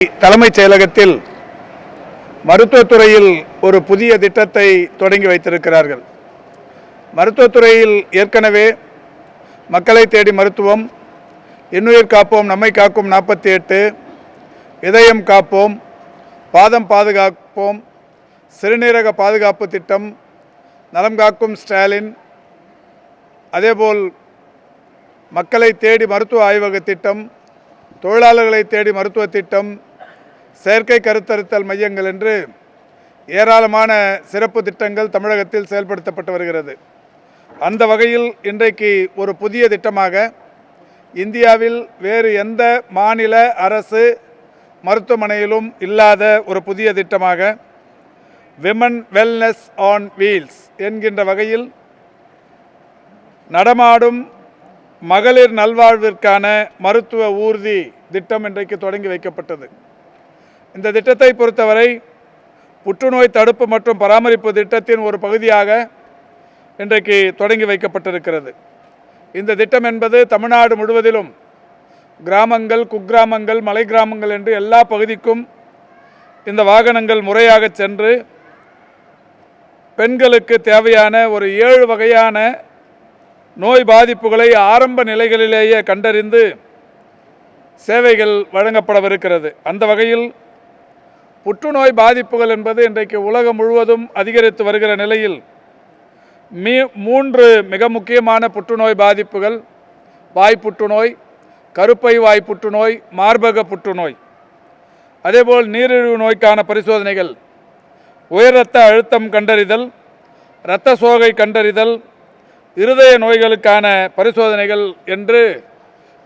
தலைமைச் செயலகத்தில் மருத்துவத்துறையில் ஒரு புதிய திட்டத்தை தொடங்கி வைத்திருக்கிறார்கள். மருத்துவத்துறையில் ஏற்கனவே மக்களை தேடி மருத்துவம், இன்னுயிர் காப்போம் நம்மை காக்கும் 48, இதயம் காப்போம், பாதம் பாதுகாப்போம், சிறுநீரக பாதுகாப்பு திட்டம், நலம் காக்கும் ஸ்டாலின், அதேபோல் மக்களை தேடி மருத்துவ ஆய்வக திட்டம், தொழிலாளர்களை தேடி மருத்துவ திட்டம், செயற்கை கருத்தரித்தல் மையங்கள் என்று ஏராளமான சிறப்பு திட்டங்கள் தமிழகத்தில் செயல்படுத்தப்பட்டு வருகிறது. அந்த வகையில் இன்றைக்கு ஒரு புதிய திட்டமாக இந்தியாவில் வேறு எந்த மாநில அரசு மருத்துவமனையிலும் இல்லாத ஒரு புதிய திட்டமாக விமன் வெல்னஸ் ஆன் வீல்ஸ் என்கின்ற வகையில் நடமாடும் மகளிர் நல்வாழ்விற்கான மருத்துவ ஊர்தி திட்டம் இன்றைக்கு தொடங்கி வைக்கப்பட்டது. இந்த திட்டத்தை பொறுத்தவரை புற்றுநோய் தடுப்பு மற்றும் பராமரிப்பு திட்டத்தின் ஒரு பகுதியாக இன்றைக்கு தொடங்கி வைக்கப்பட்டிருக்கிறது. இந்த திட்டம் என்பது தமிழ்நாடு முழுவதிலும் கிராமங்கள், குக்கிராமங்கள், மலை கிராமங்கள் என்று எல்லா பகுதிக்கும் இந்த வாகனங்கள் முறையாக சென்று பெண்களுக்கு தேவையான ஒரு 7 வகையான நோய் பாதிப்புகளை ஆரம்ப நிலைகளிலேயே கண்டறிந்து சேவைகள் வழங்கப்படவிருக்கிறது. அந்த வகையில் புற்றுநோய் பாதிப்புகள் என்பது இன்றைக்கு உலகம் முழுவதும் அதிகரித்து வருகிற நிலையில் 3 மிக முக்கியமான புற்றுநோய் பாதிப்புகள்: வாய் புற்றுநோய், கருப்பை வாய் புற்றுநோய், மார்பக புற்றுநோய். அதேபோல் நீரிழிவு நோய்க்கான பரிசோதனைகள், உயர் இரத்த அழுத்தம் கண்டறிதல், இரத்த சோகை கண்டறிதல், இருதய நோய்களுக்கான பரிசோதனைகள் என்று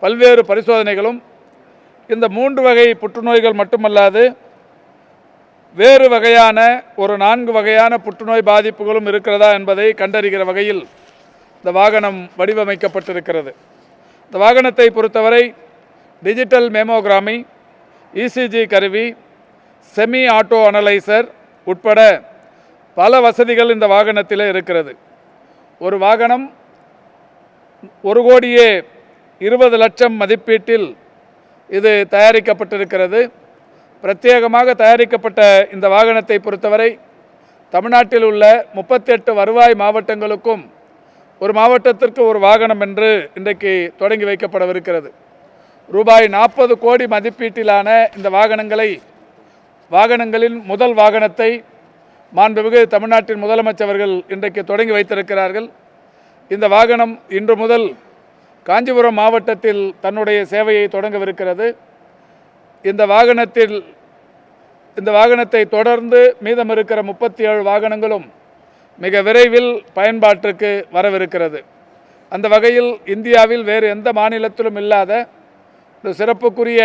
பல்வேறு பரிசோதனைகளும் இந்த 3 வகை புற்றுநோய்கள் மட்டுமல்லாது வேறு வகையான ஒரு 4 வகையான புற்றுநோய் பாதிப்புகளும் இருக்கிறதா என்பதை கண்டறிகிற வகையில் இந்த வாகனம் வடிவமைக்கப்பட்டிருக்கிறது. இந்த வாகனத்தை பொறுத்தவரை டிஜிட்டல் மேமோகிராமி, இசிஜி கருவி, செமி ஆட்டோ அனலைசர் உட்பட பல வசதிகள் இந்த வாகனத்தில் இருக்கிறது. ஒரு வாகனம் 1,20,00,000 மதிப்பீட்டில் இது தயாரிக்கப்பட்டிருக்கிறது. பிரத்யேகமாக தயாரிக்கப்பட்ட இந்த வாகனத்தை பொறுத்தவரை தமிழ்நாட்டில் உள்ள 38 வருவாய் மாவட்டங்களுக்கும் ஒரு மாவட்டத்திற்கு ஒரு வாகனம் என்று இன்றைக்கு தொடங்கி வைக்கப்படவிருக்கிறது. ரூபாய் 40 கோடி மதிப்பீட்டிலான இந்த வாகனங்களின் முதல் வாகனத்தை மாண்புமிகு தமிழ்நாட்டின் முதலமைச்சர்கள் இன்றைக்கு தொடங்கி வைத்திருக்கிறார்கள். இந்த வாகனம் இன்று முதல் காஞ்சிபுரம் மாவட்டத்தில் தன்னுடைய சேவையை தொடங்கவிருக்கிறது. இந்த வாகனத்தை தொடர்ந்து மீதம் இருக்கிற 37 வாகனங்களும் மிக விரைவில் பயன்பாட்டிற்கு வரவிருக்கிறது. அந்த வகையில் இந்தியாவில் வேறு எந்த மாநிலத்திலும் இல்லாத ஒரு சிறப்புக்குரிய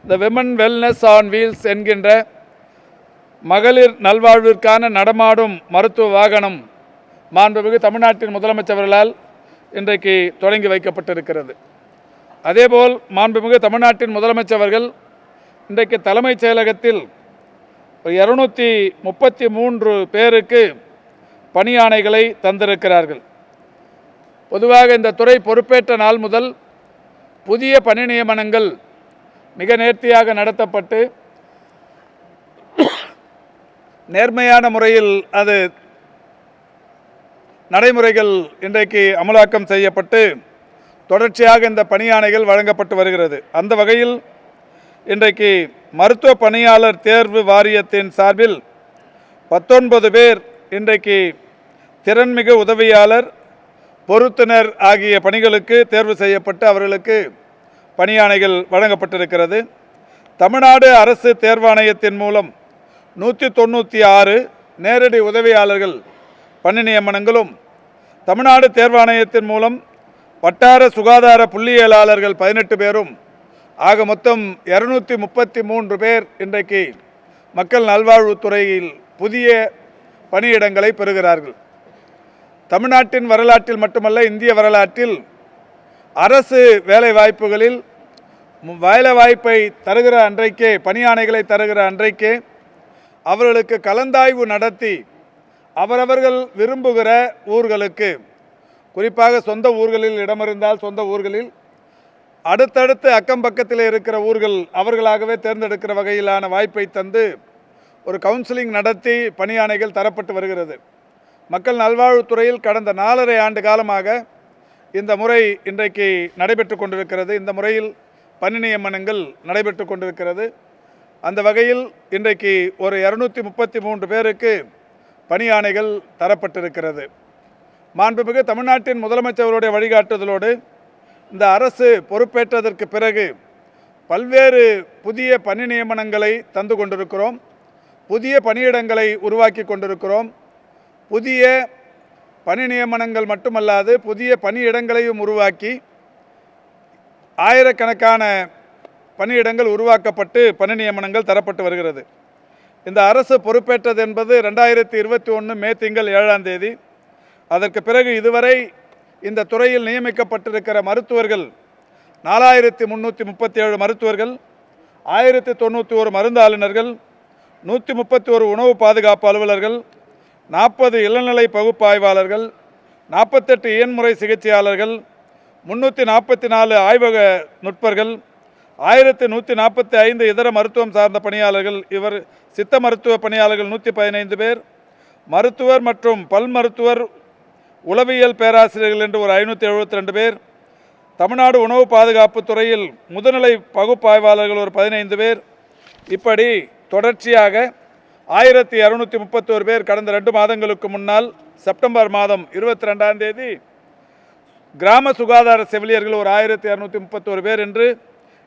இந்த விமன் வெல்னஸ் ஆன் வீல்ஸ் என்கின்ற மகளிர் நல்வாழ்விற்கான நடமாடும் மருத்துவ வாகனம் மாண்புமிகு தமிழ்நாட்டின் முதலமைச்சர்களால் இன்றைக்கு தொடங்கி வைக்கப்பட்டிருக்கிறது. அதேபோல் மாண்புமிகு தமிழ்நாட்டின் முதலமைச்சர்கள் இன்றைக்கு தலைமைச் செயலகத்தில் 233 பேருக்கு பணியாணைகளை தந்திருக்கிறார்கள். பொதுவாக இந்த துறை பொறுப்பேற்ற நாள் முதல் புதிய பணி நியமனங்கள் மிக நேர்த்தியாக நடத்தப்பட்டு நேர்மையான முறையில் அது நடைமுறைகள் இன்றைக்கு அமலாக்கம் செய்யப்பட்டு தொடர்ச்சியாக இந்த பணியாணைகள் வழங்கப்பட்டு வருகிறது. அந்த வகையில் இன்றைக்கு மருத்துவ பணியாளர் தேர்வு வாரியத்தின் சார்பில் 19 பேர் இன்றைக்கு திறன்மிகு உதவியாளர், பொறுத்துனர் ஆகிய பணிகளுக்கு தேர்வு செய்யப்பட்டு அவர்களுக்கு பணியாணைகள் வழங்கப்பட்டிருக்கிறது. தமிழ்நாடு அரசு தேர்வாணையத்தின் மூலம் 196 நேரடி உதவியாளர்கள் பணி நியமனங்களும், தமிழ்நாடு தேர்வாணையத்தின் மூலம் வட்டார சுகாதார புள்ளியியலாளர்கள் 18 பேரும் ஆக மொத்தம் 233 பேர் இன்றைக்கு மக்கள் நல்வாழ்வுத்துறையில் புதிய பணியிடங்களை பெறுகிறார்கள். தமிழ்நாட்டின் வரலாற்றில் மட்டுமல்ல, இந்திய வரலாற்றில் அரசு வேலைவாய்ப்புகளில் வேலைவாய்ப்பை தருகிற அன்றைக்கே, பணியாணைகளை தருகிற அன்றைக்கே அவர்களுக்கு கலந்தாய்வு நடத்தி அவரவர்கள் விரும்புகிற ஊர்களுக்கு, குறிப்பாக சொந்த ஊர்களில் இடமிருந்தால் சொந்த ஊர்களில், அடுத்தடுத்து அக்கம் பக்கத்தில் இருக்கிற ஊர்கள் அவர்களாகவே தேர்ந்தெடுக்கிற வகையிலான வாய்ப்பை தந்து ஒரு கவுன்சிலிங் நடத்தி பணியாணைகள் தரப்பட்டு வருகிறது. மக்கள் நல்வாழ்வுத்துறையில் கடந்த 4.5 ஆண்டு காலமாக இந்த முறை இன்றைக்கு நடைபெற்று கொண்டிருக்கிறது. இந்த முறையில் பணி நியமனங்கள் நடைபெற்று கொண்டிருக்கிறது. அந்த வகையில் இன்றைக்கு ஒரு 233 பேருக்கு பணியாணைகள் தரப்பட்டிருக்கிறது. மாண்புமிகு தமிழ்நாட்டின் முதலமைச்சர்களுடைய வழிகாட்டுதலோடு இந்த அரசு பொறுப்பேற்றதற்கு பிறகு பல்வேறு புதிய பணி நியமனங்களை தந்து கொண்டிருக்கிறோம். புதிய பணியிடங்களை உருவாக்கி கொண்டிருக்கிறோம். புதிய பணி நியமனங்கள் மட்டுமல்லாது புதிய பணியிடங்களையும் உருவாக்கி ஆயிரக்கணக்கான பணியிடங்கள் உருவாக்கப்பட்டு பணி நியமனங்கள் தரப்பட்டு வருகிறது. இந்த அரசு பொறுப்பேற்றது என்பது 2021 மே திங்கள் 7ஆம் தேதி. அதற்கு பிறகு இதுவரை இந்த துறையில் நியமிக்கப்பட்டிருக்கிற மருத்துவர்கள் 4337 மருத்துவர்கள், 1091 மருந்தாளுநர்கள், 131 உணவு பாதுகாப்பு அலுவலர்கள், 40 இளநிலை பகுப்பாய்வாளர்கள், 48 இயன்முறை சிகிச்சையாளர்கள், 344 ஆய்வக நுட்பர்கள், 1145 இதர மருத்துவம் சார்ந்த பணியாளர்கள், இவர் சித்த மருத்துவ பணியாளர்கள் 115 பேர், மருத்துவர் மற்றும் பல் மருத்துவர் உளவியல் பேராசிரியர்கள் என்று ஒரு 572 பேர், தமிழ்நாடு உணவு பாதுகாப்பு துறையில் முதுநிலை பகுப்பாய்வாளர்கள் ஒரு 15 பேர், இப்படி தொடர்ச்சியாக 1231 பேர் கடந்த 2 மாதங்களுக்கு முன்னால் செப்டம்பர் மாதம் 22ஆம் தேதி கிராம சுகாதார செவிலியர்கள் ஒரு 1231 பேர் என்று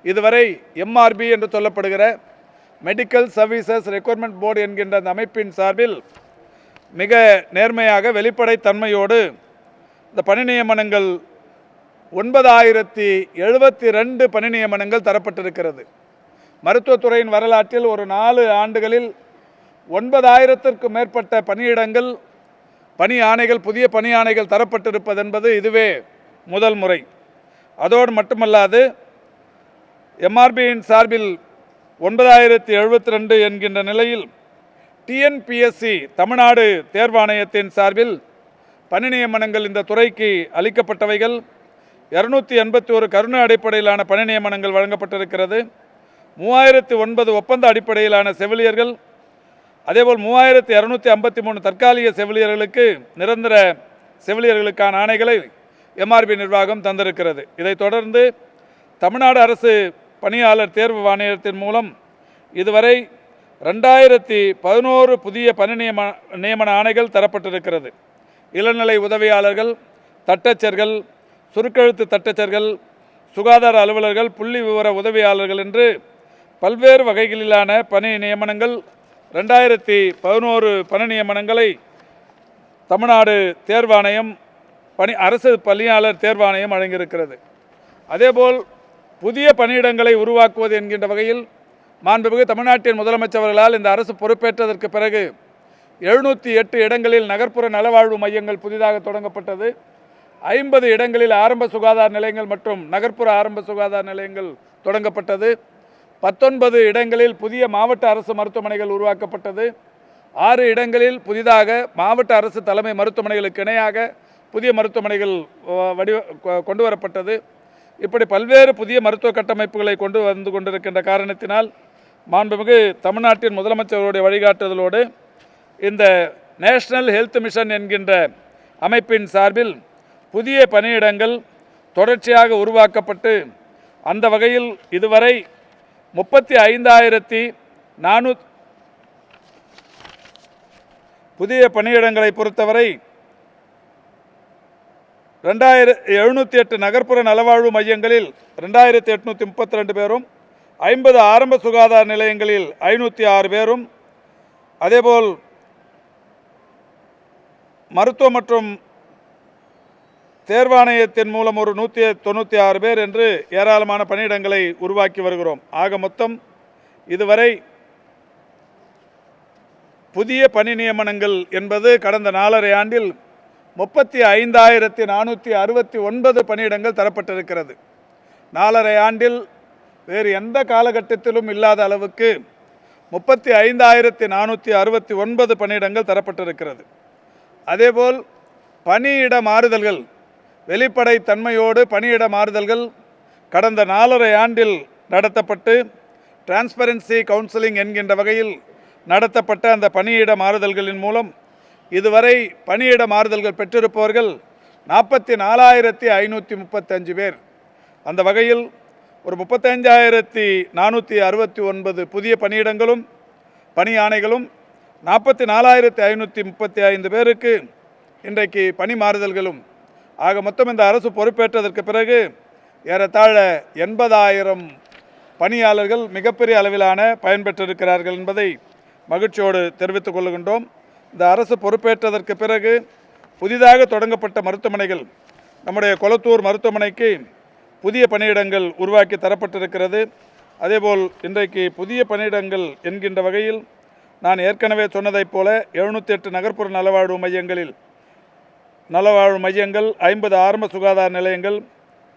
இதுவரை எம்ஆர்பி என்று சொல்லப்படுகிற மெடிக்கல் சர்வீசஸ் ரெக்ரூட்மெண்ட் போர்டு என்கின்ற அந்த அமைப்பின் சார்பில் மிக நேர்மையாக வெளிப்படைத்தன்மையோடு இந்த பணி நியமனங்கள் 9072 பணி நியமனங்கள் தரப்பட்டிருக்கிறது. மருத்துவத்துறையின் வரலாற்றில் ஒரு 4 ஆண்டுகளில் 9000த்திற்கும் மேற்பட்ட பணியிடங்கள் பணி ஆணைகள் புதிய பணி ஆணைகள் தரப்பட்டிருப்பது என்பது இதுவே முதல் முறை. அதோடு மட்டுமல்லாது எம்ஆர்பியின் சார்பில் 9072 என்கின்ற நிலையில் டிஎன்பிஎஸ்சி தமிழ்நாடு தேர்வாணையத்தின் சார்பில் பணி நியமனங்கள் இந்த துறைக்கு அளிக்கப்பட்டவைகள் 281 கருணை அடிப்படையிலான பணி நியமனங்கள் வழங்கப்பட்டிருக்கிறது. 3009 ஒப்பந்த அடிப்படையிலான செவிலியர்கள், அதேபோல் 3253 தற்காலிக செவிலியர்களுக்கு நிரந்தர செவிலியர்களுக்கான ஆணைகளை எம்ஆர்பி நிர்வாகம் தந்திருக்கிறது. இதைத் தொடர்ந்து தமிழ்நாடு அரசு பணியாளர் தேர்வு ஆணையத்தின் மூலம் இதுவரை 2011 புதிய பணி நியமன ஆணைகள் தரப்பட்டிருக்கிறது. இளநிலை உதவியாளர்கள், தட்டச்சர்கள், சுருக்கெழுத்து தட்டச்சர்கள், சுகாதார அலுவலர்கள், புள்ளி விவர உதவியாளர்கள் என்று பல்வேறு வகைகளிலான பணி நியமனங்கள் 2011 பணி நியமனங்களை தமிழ்நாடு தேர்வாணையம் அரசு பணியாளர் தேர்வாணையம் வழங்கியிருக்கிறது. அதேபோல் புதிய பணியிடங்களை உருவாக்குவது என்கின்ற வகையில் மாண்புமிகு தமிழ்நாட்டின் முதலமைச்சர்களால் இந்த அரசு பொறுப்பேற்றதற்கு பிறகு 708 இடங்களில் நகர்ப்புற நலவாழ்வு மையங்கள் புதிதாக தொடங்கப்பட்டது. 50 இடங்களில் ஆரம்ப சுகாதார நிலையங்கள் மற்றும் நகர்ப்புற ஆரம்ப சுகாதார நிலையங்கள் தொடங்கப்பட்டது. 19 இடங்களில் புதிய மாவட்ட அரசு மருத்துவமனைகள் உருவாக்கப்பட்டது. 6 இடங்களில் புதிதாக மாவட்ட அரசு தலைமை மருத்துவமனைகளுக்கு இணையாக புதிய மருத்துவமனைகள் கொண்டு வரப்பட்டது. இப்படி பல்வேறு புதிய மருத்துவ கட்டமைப்புகளை கொண்டு வந்து கொண்டிருக்கின்ற காரணத்தினால் மாண்புமிகு தமிழ்நாட்டின் முதலமைச்சர்களுடைய வழிகாட்டுதலோடு இந்த நேஷனல் ஹெல்த் மிஷன் என்கின்ற அமைப்பின் சார்பில் புதிய பணியிடங்கள் தொடர்ச்சியாக உருவாக்கப்பட்டு அந்த வகையில் இதுவரை 35,400 புதிய பணியிடங்களை பொறுத்தவரை 2708 நகர்ப்புற நலவாழ்வு மையங்களில் 2832 பேரும், 50 ஆரம்ப சுகாதார நிலையங்களில் 506 பேரும், அதேபோல் மருத்துவ மற்றும் தேர்வாணையத்தின் மூலம் ஒரு 196 பேர் என்று ஏராளமான பணியிடங்களை உருவாக்கி வருகிறோம். ஆக மொத்தம் இதுவரை புதிய பணி நியமனங்கள் என்பது கடந்த 4.5 ஆண்டில் 35,469 பணியிடங்கள் தரப்பட்டிருக்கிறது. 4.5 ஆண்டில் வேறு எந்த காலகட்டத்திலும் இல்லாத அளவுக்கு 35,469 பணியிடங்கள் தரப்பட்டிருக்கிறது. அதேபோல் பணியிட மாறுதல்கள் வெளிப்படை தன்மையோடு பணியிட மாறுதல்கள் கடந்த 4.5 ஆண்டில் நடத்தப்பட்டு டிரான்ஸ்பரன்சி கவுன்சிலிங் என்கின்ற வகையில் நடத்தப்பட்ட அந்த பணியிட மாறுதல்களின் மூலம் இதுவரை பணியிட மாறுதல்கள் பெற்றிருப்பவர்கள் 44,535 பேர். அந்த வகையில் ஒரு 35,469 புதிய பணியிடங்களும் பணி ஆணைகளும் 44,535 பேருக்கு இன்றைக்கு பணி மாறுதல்களும் ஆக மொத்தம் இந்த அரசு பொறுப்பேற்றதற்கு பிறகு ஏறத்தாழ 80,000 பணியாளர்கள் மிகப்பெரிய அளவிலான பயன்பெற்றிருக்கிறார்கள் என்பதை மகிழ்ச்சியோடு தெரிவித்துக் கொள்கின்றோம். இந்த அரசு பொறுப்பேற்றதற்கு பிறகு புதிதாக தொடங்கப்பட்ட மருத்துவமனைகள், நம்முடைய கொளத்தூர் மருத்துவமனைக்கு புதிய பணியிடங்கள் உருவாக்கி தரப்பட்டிருக்கிறது. அதேபோல் இன்றைக்கு புதிய பணியிடங்கள் என்கின்ற வகையில் நான் ஏற்கனவே சொன்னதைப் போல 708 நகர்ப்புற நலவாழ்வு மையங்கள், 50 ஆரம்ப சுகாதார நிலையங்கள்,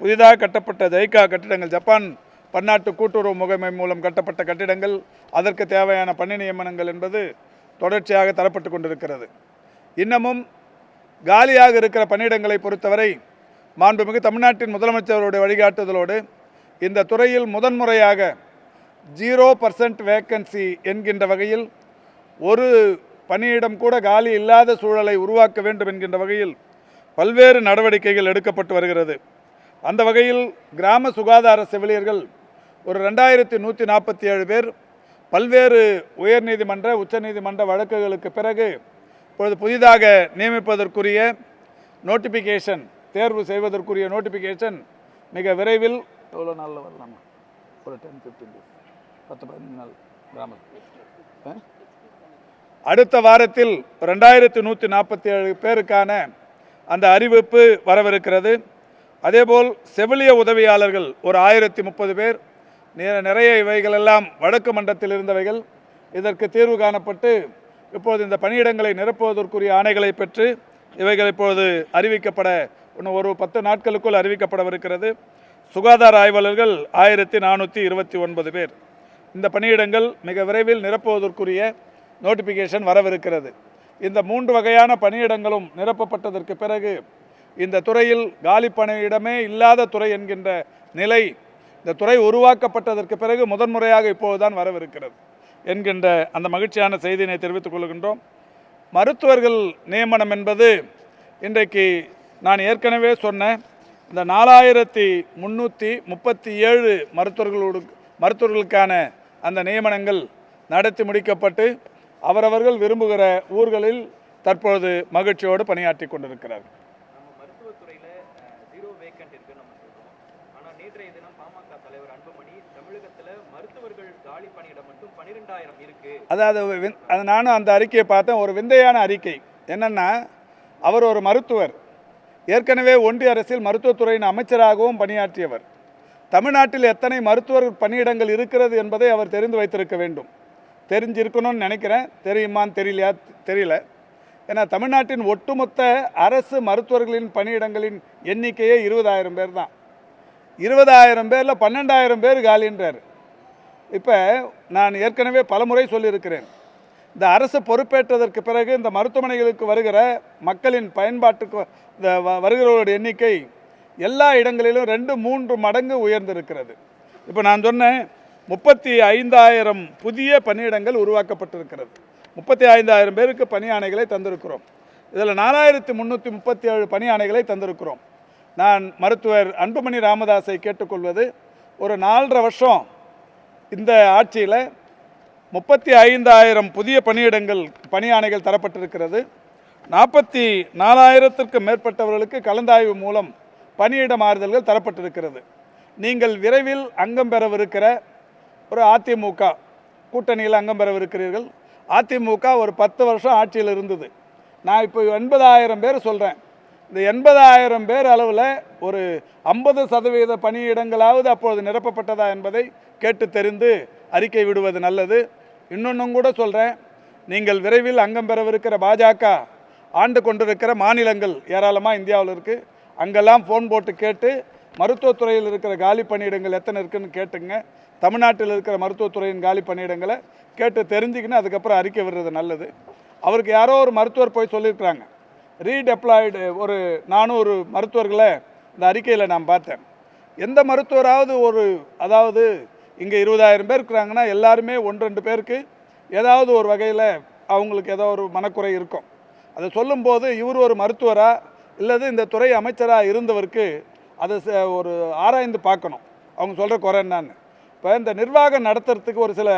புதிதாக கட்டப்பட்ட ஜைகா கட்டிடங்கள், ஜப்பான் பன்னாட்டு கூட்டுறவு முகமை மூலம் கட்டப்பட்ட கட்டிடங்கள், அதற்கு தேவையான பணி நியமனங்கள் என்பது தொடர்ச்சியாக தரப்பட்டு கொண்டிருக்கிறது. இன்னமும் காலியாக இருக்கிற பணியிடங்களை பொறுத்தவரை மாண்புமிகு தமிழ்நாட்டின் முதலமைச்சருடைய வழிகாட்டுதலோடு இந்த துறையில் முதன்முறையாக 0% வேக்கன்சி என்கின்ற வகையில் ஒரு பணியிடம் கூட காலி இல்லாத சூழலை உருவாக்க வேண்டும் என்கின்ற வகையில் பல்வேறு நடவடிக்கைகள் எடுக்கப்பட்டு வருகிறது. அந்த வகையில் கிராம சுகாதார செவிலியர்கள் ஒரு 2,147 பேர் பல்வேறு உயர்நீதிமன்ற உச்சநீதிமன்ற வழக்குகளுக்கு பிறகு இப்பொழுது புதிதாக நியமிப்பதற்குரிய நோட்டிஃபிகேஷன், தேர்வு செய்வதற்குரிய நோட்டிஃபிகேஷன் மிக விரைவில் எவ்வளோ நாளில் வரலாமா? ஒரு 10-15 டேஸ், 10-15 நாள் கிராம அடுத்த வாரத்தில் 2,147 பேருக்கான அந்த அறிவிப்பு வரவிருக்கிறது. அதேபோல் செவிலிய உதவியாளர்கள் ஒரு 1,030 பேர். நிறைய இவைகளெல்லாம் வடக்கு மண்டலத்தில் இருந்தவைகள். இதற்கு தீர்வு காணப்பட்டு இப்போது இந்த பணியிடங்களை நிரப்புவதற்குரிய ஆணைகளை பெற்று இவைகள் இப்போது அறிவிக்கப்பட இன்னும் ஒரு 10 நாட்களுக்குள் அறிவிக்கப்படவிருக்கிறது. சுகாதார ஆய்வாளர்கள் 1,429 பேர். இந்த பணியிடங்கள் மிக விரைவில் நிரப்புவதற்குரிய நோட்டிஃபிகேஷன் வரவிருக்கிறது. இந்த 3 வகையான பணியிடங்களும் நிரப்பப்பட்டதற்கு பிறகு இந்த துறையில் காலி பணியிடமே இல்லாத துறை என்கின்ற நிலை இந்த துறை உருவாக்கப்பட்டதற்கு பிறகு முதன்முறையாக இப்போதுதான் வரவிருக்கிறது என்கின்ற அந்த மகிழ்ச்சியான செய்தியினை தெரிவித்துக் கொள்கின்றோம். மருத்துவர்கள் நியமனம் என்பது இன்றைக்கு நான் ஏற்கனவே சொன்ன இந்த 4,337 மருத்துவர்களுக்கான அந்த நியமனங்கள் நடத்தி முடிக்கப்பட்டு அவரவர்கள் விரும்புகிற ஊர்களில் தற்பொழுது மகிழ்ச்சியோடு பணியாற்றி கொண்டிருக்கிறார்கள். அதாவது நானும் அந்த அறிக்கையை பார்த்தேன். ஒரு விந்தையான அறிக்கை என்னென்னா, அவர் ஒரு மருத்துவர், ஏற்கனவே ஒன்றிய அரசில் மருத்துவத்துறையின் அமைச்சராகவும் பணியாற்றியவர். தமிழ்நாட்டில் எத்தனை மருத்துவர் பணியிடங்கள் இருக்கிறது என்பதை அவர் தெரிந்து வைத்திருக்க வேண்டும். தெரிஞ்சிருக்கணும்னு நினைக்கிறேன். தெரியுமான்னு தெரியல. ஏன்னா தமிழ்நாட்டின் ஒட்டுமொத்த அரசு மருத்துவர்களின் பணியிடங்களின் எண்ணிக்கையே 20,000 பேர் தான். 20,000 பேரில் 12,000 பேர் காலின்றார். இப்போ நான் ஏற்கனவே பலமுறை சொல்லியிருக்கிறேன், இந்த அரசு பொறுப்பேற்றதற்கு பிறகு இந்த மருத்துவமனைகளுக்கு வருகிற மக்களின் பயன்பாட்டுக்கு இந்த வருகிறவர்களுடைய எண்ணிக்கை எல்லா இடங்களிலும் 2-3 மடங்கு உயர்ந்திருக்கிறது. இப்போ நான் சொன்னேன் 35,000 புதிய பணியிடங்கள் உருவாக்கப்பட்டிருக்கிறது. 35,000 பேருக்கு பணி ஆணைகளை தந்திருக்கிறோம். இதில் 4,337 பணி ஆணைகளை தந்திருக்கிறோம். நான் மருத்துவர் அன்புமணி ராமதாஸை கேட்டுக்கொள்வது, ஒரு 4.5 வருஷம் இந்த ஆட்சியில் 35,000 புதிய பணியிடங்கள் பணி ஆணைகள் தரப்பட்டிருக்கிறது. 44,000த்திற்கும் மேற்பட்டவர்களுக்கு கலந்தாய்வு மூலம் பணியிட மாறுதல்கள் தரப்பட்டிருக்கிறது. நீங்கள் விரைவில் அங்கம் பெறவிருக்கிற ஒரு அதிமுக கூட்டணியில் அங்கம் பெறவிருக்கிறீர்கள். அதிமுக ஒரு 10 வருஷம் ஆட்சியில் இருந்தது. நான் இப்போ 80,000 பேர் சொல்கிறேன். இந்த 80,000 பேர் அளவில் ஒரு 50% பணியிடங்களாவது அப்பொழுது நிரப்பப்பட்டதா என்பதை கேட்டு தெரிந்து அறிக்கை விடுவது நல்லது. இன்னொன்றும் கூட சொல்கிறேன், நீங்கள் விரைவில் அங்கம் பெறவிருக்கிற பாஜக ஆண்டு கொண்டிருக்கிற மாநிலங்கள் ஏராளமாக இந்தியாவில் இருக்குது. அங்கெல்லாம் ஃபோன் போட்டு கேட்டு மருத்துவத்துறையில் இருக்கிற காலி பணியிடங்கள் எத்தனை இருக்குதுன்னு கேட்டுங்க. தமிழ்நாட்டில் இருக்கிற மருத்துவத்துறையின் காலி பணியிடங்களை கேட்டு தெரிஞ்சுக்கின்னு அதுக்கப்புறம் அறிக்கை விடுறது நல்லது. அவருக்கு யாரோ ஒரு மருத்துவர் போய் சொல்லியிருக்கிறாங்க, ரீடெப்ளாய்டு ஒரு 400 மருத்துவர்களை இந்த அறிக்கையில் நான் பார்த்தேன். எந்த மருத்துவராவது அதாவது இங்கே 20,000 பேர் இருக்கிறாங்கன்னா எல்லாருமே 1-2 பேருக்கு ஏதாவது ஒரு வகையில் அவங்களுக்கு ஏதோ ஒரு மனக்குறை இருக்கும். அதை சொல்லும்போது இவர் ஒரு மருத்துவரா இல்லது இந்த துறை அமைச்சராக இருந்தவருக்கு அதை ஒரு ஆராய்ந்து பார்க்கணும் அவங்க சொல்கிற குறை என்னான்னு. இப்போ இந்த நிர்வாகம் நடத்துறதுக்கு ஒரு சில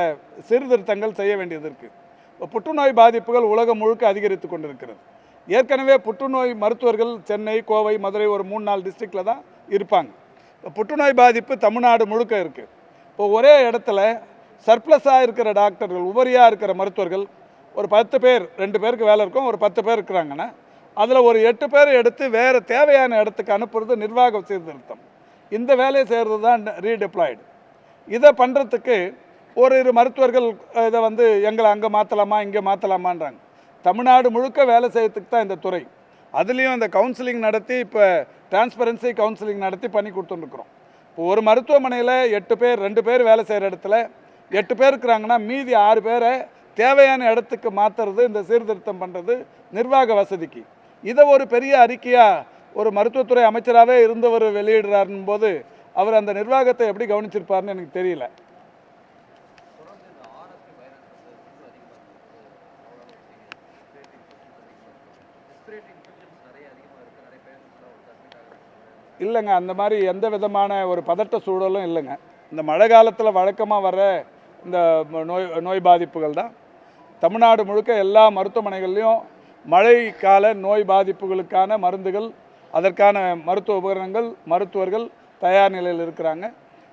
சீர்திருத்தங்கள் செய்ய வேண்டியது இருக்குது. இப்போ புற்றுநோய் பாதிப்புகள் உலகம் முழுக்க அதிகரித்து கொண்டிருக்கிறது. ஏற்கனவே புற்றுநோய் மருத்துவர்கள் சென்னை, கோவை, மதுரை ஒரு 3-4 டிஸ்ட்ரிக்டில் தான் இருப்பாங்க. இப்போ புற்றுநோய் பாதிப்பு தமிழ்நாடு முழுக்க இருக்குது. இப்போ ஒரே இடத்துல சர்ப்ளஸாக இருக்கிற டாக்டர்கள், உபரியாக இருக்கிற மருத்துவர்கள் ஒரு 10 பேர், 2 பேருக்கு வேலை இருக்கும், ஒரு 10 பேர் இருக்கிறாங்கன்னா அதில் ஒரு 8 பேர் எடுத்து வேறு தேவையான இடத்துக்கு அனுப்புறது நிர்வாக சீர்திருத்தம். இந்த வேலையை செய்கிறது தான் ரீடெப்ளாய்டு. இதை பண்ணுறதுக்கு ஒரு மருத்துவர்கள் இதை எங்களை அங்கே மாற்றலாமா இங்கே மாற்றலாமான்றாங்க. தமிழ்நாடு முழுக்க வேலை செய்யறதுக்கு தான் இந்த துறை. அதுலேயும் இந்த கவுன்சிலிங் நடத்தி இப்போ டிரான்ஸ்பரன்சி கவுன்சிலிங் நடத்தி பண்ணி கொடுத்துருக்குறோம். இப்போ ஒரு மருத்துவமனையில் 8 பேர், 2 பேர் வேலை செய்கிற இடத்துல 8 பேர் இருக்கிறாங்கன்னா மீதி 6 பேரை தேவையான இடத்துக்கு மாற்றுறது, இந்த சீர்திருத்தம் பண்ணுறது நிர்வாக வசதிக்கு. இதை ஒரு பெரிய அறிக்கையாக ஒரு மருத்துவத்துறை அமைச்சராகவே இருந்தவர் வெளியிடுறாருன்னு போது அவர் அந்த நிர்வாகத்தை எப்படி கவனிச்சிருப்பார்னு எனக்கு தெரியல. இல்லைங்க, அந்த மாதிரி எந்த விதமான ஒரு பதட்ட சூழலும் இல்லைங்க. இந்த மழை காலத்தில் வழக்கமாக வர இந்த நோய் பாதிப்புகள் தான் தமிழ்நாடு முழுக்க எல்லா மருத்துவமனைகள்லையும் மழை கால நோய் பாதிப்புகளுக்கான மருந்துகள், அதற்கான மருத்துவ உபகரணங்கள், மருத்துவர்கள் தயார் நிலையில் இருக்கிறாங்க.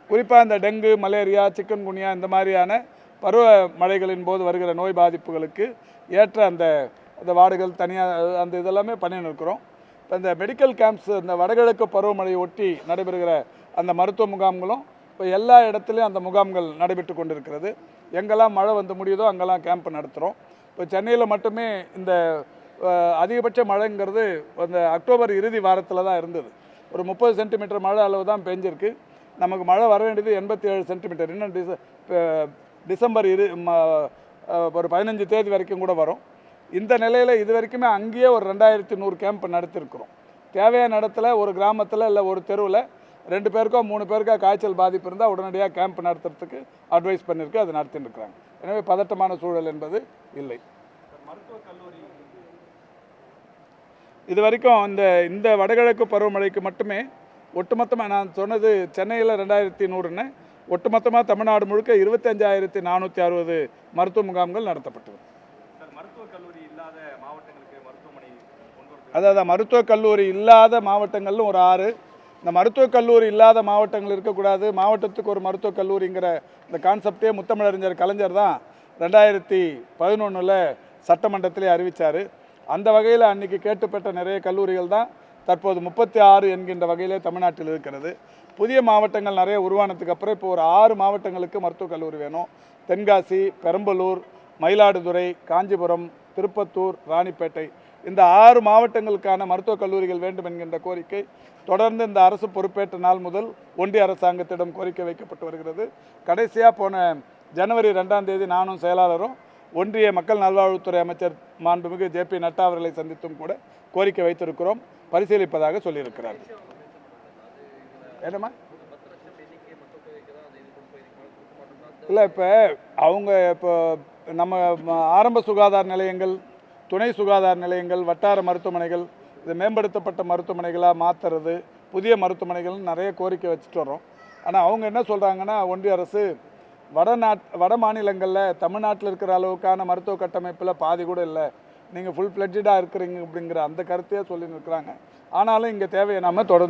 குறிப்பாக இந்த டெங்கு, மலேரியா, சிக்கன்குனியா இந்த மாதிரியான பருவ மழைகளின் போது வருகிற நோய் பாதிப்புகளுக்கு ஏற்ற அந்த வார்டுகள் தனியாக அந்த இதெல்லாமே பண்ணின்னு இருக்கிறோம். இப்போ இந்த மெடிக்கல் கேம்ப்ஸ், இந்த வடகிழக்கு பருவமழையை ஒட்டி நடைபெறுகிற அந்த மருத்துவ முகாம்களும் இப்போ எல்லா இடத்துலையும் அந்த முகாம்கள் நடைபெற்று கொண்டிருக்கிறது. எங்கெல்லாம் மழை முடியுதோ அங்கெல்லாம் கேம்ப் நடத்துகிறோம். இப்போ சென்னையில் மட்டுமே இந்த அதிகபட்ச மழைங்கிறது அந்த அக்டோபர் இறுதி வாரத்தில் தான் இருந்தது. ஒரு 30 சென்டிமீட்டர் மழை அளவு தான் பெஞ்சிருக்கு. நமக்கு மழை வர வேண்டியது 87 சென்டிமீட்டர். இன்னும் டிசம்பர் ஒரு 15 தேதி வரைக்கும் கூட வரும். இந்த நிலையில் இது வரைக்குமே அங்கேயே ஒரு 2100 கேம்ப் நடத்திருக்கிறோம். தேவையான இடத்துல ஒரு கிராமத்தில் இல்லை ஒரு தெருவில் 2 பேருக்கோ 3 பேருக்கோ காய்ச்சல் பாதிப்பு இருந்தால் உடனடியாக கேம்ப் நடத்துறதுக்கு அட்வைஸ் பண்ணியிருக்கு. அது நடத்தின்னு இருக்கிறாங்க. எனவே பதட்டமான சூழல் என்பது இல்லை. மருத்துவக் கல்லூரி இது வரைக்கும் இந்த வடகிழக்கு பருவமழைக்கு மட்டுமே ஒட்டுமொத்தமாக நான் சொன்னது சென்னையில் 2100ன்னு ஒட்டுமொத்தமாக தமிழ்நாடு முழுக்க 25,460 மருத்துவ முகாம்கள் நடத்தப்பட்டது. மருத்துவக் கல்லூரி இல்லாத மாவட்டங்களுக்கு மருத்துவமனை அதாவது மருத்துவக் கல்லூரி இல்லாத மாவட்டங்கள்னு ஒரு 6. இந்த மருத்துவக் கல்லூரி இல்லாத மாவட்டங்கள் இருக்கக்கூடாது, மாவட்டத்துக்கு ஒரு மருத்துவக் கல்லூரிங்கிற இந்த கான்செப்டே முத்தமிழறிஞர் கலைஞர் தான் 2011 சட்டமன்றத்திலே அறிவித்தார். அந்த வகையில் அன்றைக்கி கேட்டுப்பட்ட நிறைய கல்லூரிகள் தான் தற்போது 36 என்கின்ற வகையிலே தமிழ்நாட்டில் இருக்கிறது. புதிய மாவட்டங்கள் நிறைய உருவானதுக்கு அப்புறம் இப்போ ஒரு 6 மாவட்டங்களுக்கு மருத்துவக் கல்லூரி வேணும். தென்காசி, பெரம்பலூர், மயிலாடுதுறை, காஞ்சிபுரம், திருப்பத்தூர், ராணிப்பேட்டை இந்த 6 மாவட்டங்களுக்கான மருத்துவக் கல்லூரிகள் வேண்டும் என்கின்ற கோரிக்கை தொடர்ந்து இந்த அரசு பொறுப்பேற்ற நாள் முதல் ஒன்றிய அரசாங்கத்திடம் கோரிக்கை வைக்கப்பட்டு வருகிறது. கடைசியாக போன ஜனவரி 2ஆம் தேதி நானும் செயலாளரும் ஒன்றிய மக்கள் நல்வாழ்வுத்துறை அமைச்சர் மாண்புமிகு JP நட்டா அவர்களை சந்தித்தும் கூட கோரிக்கை வைத்திருக்கிறோம். பரிசீலிப்பதாக சொல்லியிருக்கிறார். என்னம்மா இல்லை, இப்போ நம்ம ஆரம்ப சுகாதார நிலையங்கள், துணை சுகாதார நிலையங்கள், வட்டார மருத்துவமனைகள் இது மேம்படுத்தப்பட்ட மருத்துவமனைகளாக மாற்றுறது, புதிய மருத்துவமனைகள் நிறைய கோரிக்கை வச்சுட்டு வரோம். ஆனால் அவங்க என்ன சொல்கிறாங்கன்னா, ஒன்றிய அரசு வட மாநிலங்களில் தமிழ்நாட்டில் இருக்கிற அளவுக்கான மருத்துவ கட்டமைப்பில் பாதி கூட இல்லை, நீங்கள் ஃபுல் ஃப்ளெட்ஜாக இருக்கிறீங்க அப்படிங்கிற அந்த கருத்தையே சொல்லி நிற்கிறாங்க. ஆனாலும் இங்கே தேவையை நாம் தொடர்ந்து